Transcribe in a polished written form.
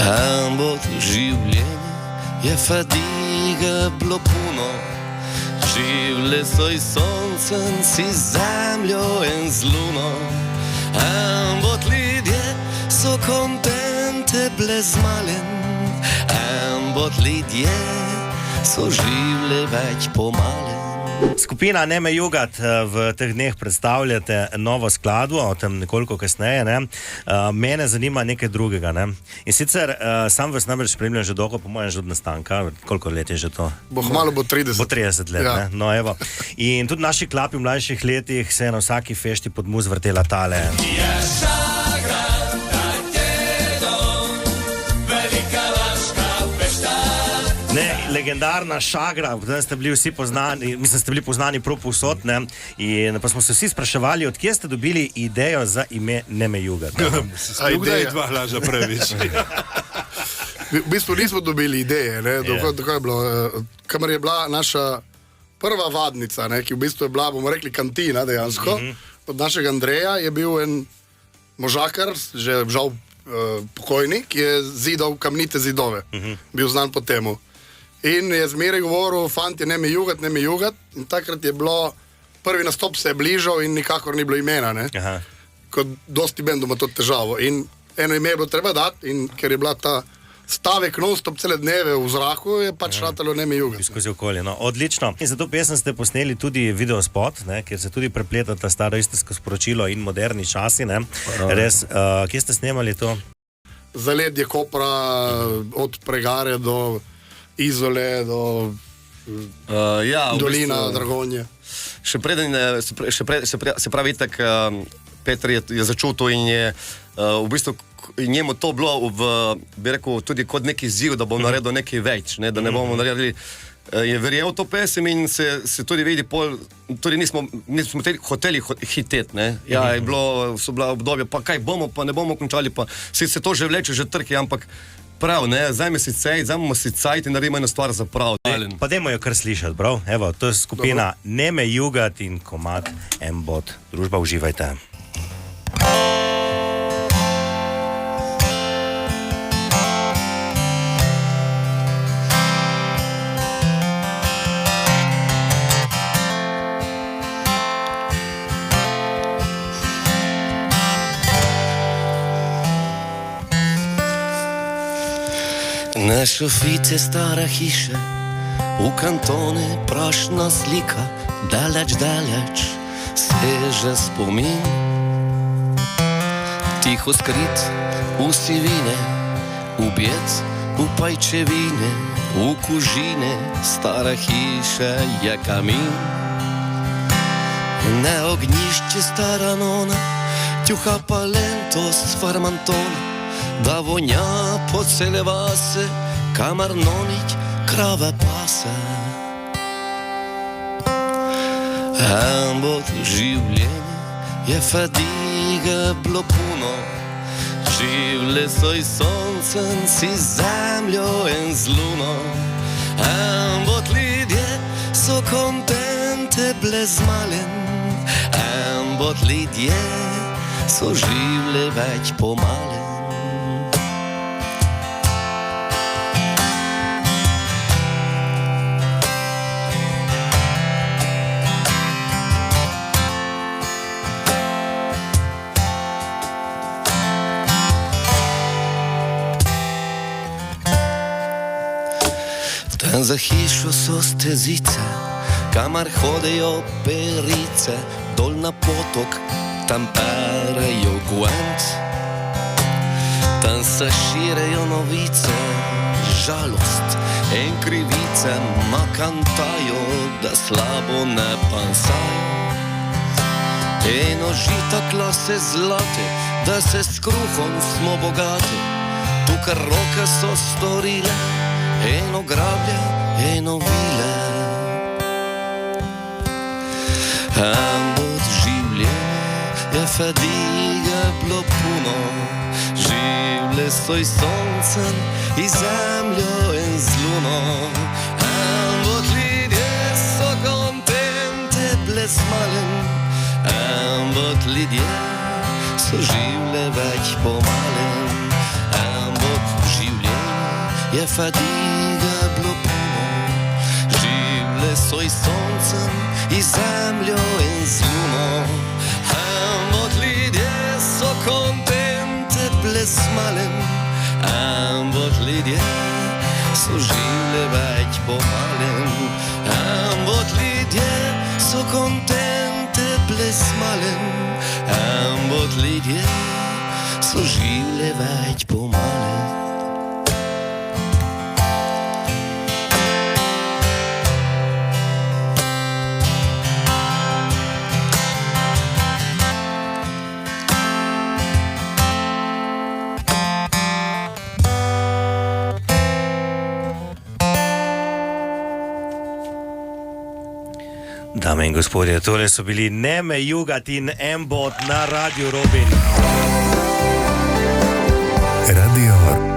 Ambot življenje je fadiga bilo puno, živle so i soncem, si zemljo in z luno. Ambot ljudje so kontente brez malen, ambot ljudje so živle več pomalen. Skupina Ne me jugat v teh dneh predstavljate novo skladbo, o tem nekoliko kasneje. Ne? Mene zanima nekaj drugega. Ne? In sicer sam vas namreč spremljam že dolgo, po mojem že od nastanka. Koliko let je že to? Malo bo 30. Bo 30 let, ja. Ne? No, evo. In tudi naši klapi v mlajših letih se je na vsaki fešti pod muz vrtela tale. Ne, legendarna šagra, potem ste bili vsi poznani, ste bili poznani prav povsod, ne, in pa smo se vsi spraševali, od kje ste dobili idejo za ime Ne me jugat. Kdaj je dva hlaža previč? V bistvu nismo dobili ideje, ne, tako je bilo, kamar je bila naša prva vadnica, ne, ki v bistvu je bila, bomo rekli, kantina dejansko, od našega Andreja je bil en možakar, že žal pokojni, ki je zidal kamnite zidove, bil znan po temu. In je zmeraj govoril, fantje, ne me jugat, ne me jugat. In takrat je bilo, prvi nastop se je bližal in nikakor ni bilo imena, ne. Kot dosti bendov ima to težavo. In eno ime je bilo treba dati, in ker je bila ta stavek non-stop cele dneve v zraku, je pač ratalo Ne me jugat. Skozi okolje, no, odlično. In za to pesem ste posneli tudi videospot, ne, kjer se tudi prepletata staro istarsko sporočilo in moderni časi, ne. Res, kje ste snemali to? Zaledje Kopra, od Pregare do Izole, do Dolina, Dragonje. Še preden, se pravi, tak Peter je začel to in je v bistvu njemu to bilo bi rekel, tudi kot neki ziv, da bom naredil nekaj več, ne, da ne bomo naredili, je verjel to pesem in se tudi vidi tudi nismo hoteli hiteti, ne. Ja, so bila obdobja, pa kaj bomo, pa ne bomo končali, pa se to že vleče, že trki, ampak prav, ne, zdajmo si cajt in naredimo eno stvar za prav. Pa dajmo jo kar slišati, prav. Evo, to je skupina Ne me jugat in komad Ambot. Družba, uživajte. Na šofice stara hiša, v kantone prašna slika, daleč, daleč, sveže spomin. Tiho skrit v sivine, ubjet v pajčevine, v kužine, stara hiša je kamin. Na ognjišče stara nona, tjuha palentos farmantona, da vonja po cele vase, kamar nonić krave pase. Ambot življenje je fadiga bilo puno, živle so i soncem, si zemljo in z luno. Ambot ljudje so kontente brez malen, ambot ljudje so živle več pomalen. Tam za hišo so stezice, kamar hodejo perice, dol na potok, tam perejo guent. Tam se širejo novice, žalost in krivice, ma kantajo, da slabo ne pansajo. Eno žita klase zlate, da se s kruhom smo bogati, tukaj roke so storile, eno grablje, eno vile. Ambot življenje je fadiga bilo puno, živle so i soncem, i zemljo in z luno. Ambot ljudje so kontente brez malen, ambot ljudje so živle več pomalen. Ambot življenje je fadiga bilo puno. Živle so i soncem, i zemljo in z luno. Ambot lidje so kontente plesmalem. Ambot lidje so živle več pomalem. Ambot lidje so kontente plesmalem. Ambot lidje so živle več pomalem. Dame in gospodje, tole so bili Neme Jugat in Embot na Radio Robin. Radio